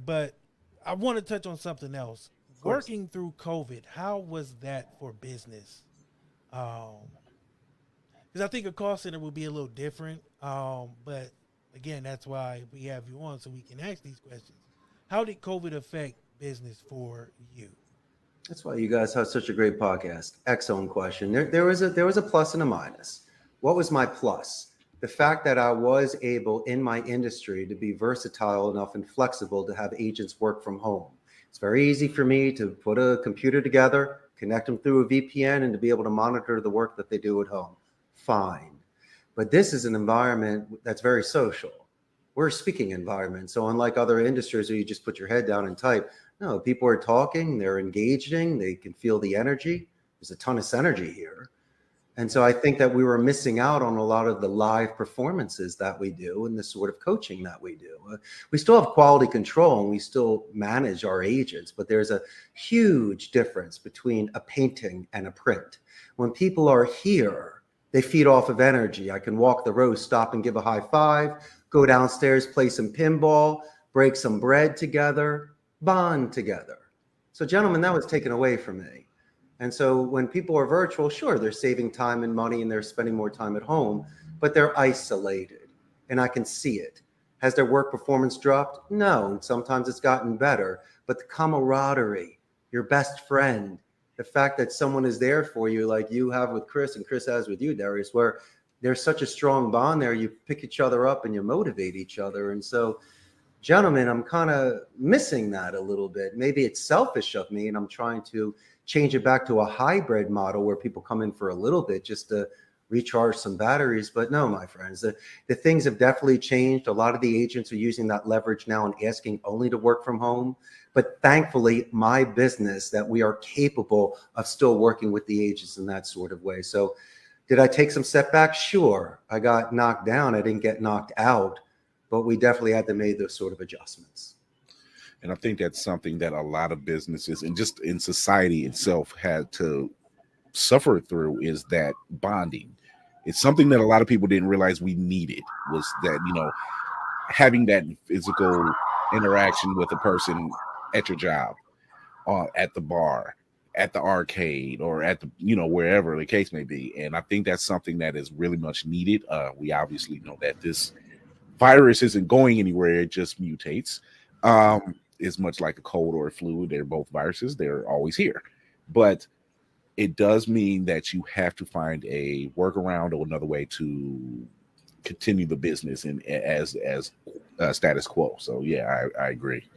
but I want to touch on something else. Of course. Working through COVID, how was that for business? Um, because I think a call center will be a little different. But again, that's why we have you on so we can ask these questions. How did COVID affect business for you? That's why you guys have such a great podcast. Excellent question. There was a plus and a minus. What was my plus? The fact that I was able in my industry to be versatile enough and flexible to have agents work from home. It's very easy for me to put a computer together, connect them through a VPN, and to be able to monitor the work that they do at home. Fine. But this is an environment that's very social. We're a speaking environment. So unlike other industries where you just put your head down and type, no, people are talking, they're engaging, they can feel the energy. There's a ton of synergy here. And so I think that we were missing out on a lot of the live performances that we do and the sort of coaching that we do. We still have quality control and we still manage our agents, but there's a huge difference between a painting and a print. When people are here, they feed off of energy. I can walk the row, stop and give a high five, go downstairs, play some pinball, break some bread together, bond together. So gentlemen, that was taken away from me. And so when people are virtual, sure, they're saving time and money and they're spending more time at home, but they're isolated and I can see it. Has their work performance dropped? No, sometimes it's gotten better, but the camaraderie, your best friend, the fact that someone is there for you like you have with Chris and Chris has with you, Darius, where there's such a strong bond there, you pick each other up and you motivate each other. And so, gentlemen, I'm kind of missing that a little bit. Maybe it's selfish of me and I'm trying to change it back to a hybrid model where people come in for a little bit just to recharge some batteries. But no, my friends, the things have definitely changed. A lot of the agents are using that leverage now and asking only to work from home. But thankfully, my business that we are capable of still working with the agents in that sort of way. So did I take some setbacks? Sure. I got knocked down. I didn't get knocked out, but we definitely had to make those sort of adjustments. And I think that's something that a lot of businesses and just in society itself had to suffer through is that bonding. It's something that a lot of people didn't realize we needed was that, having that physical interaction with a person at your job, at the bar, at the arcade, or at the, wherever the case may be. And I think that's something that is really much needed. We obviously know that this virus isn't going anywhere. It just mutates. Is much like a cold or a flu. They're both viruses. They're always here. But it does mean that you have to find a workaround or another way to continue the business and as status quo. So yeah, I agree.